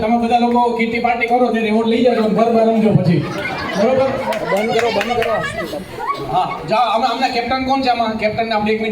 તમે બધા લોકો કીટી પાર્ટી કરો તે રિમોટ લઈ જાજો ઘરમાં રમજો પછી બરોબર બંધ કરો હા જાઓ આમાં કેપ્ટન કોણ છે આમાં કેપ્ટન આપણે 1 મિનિટ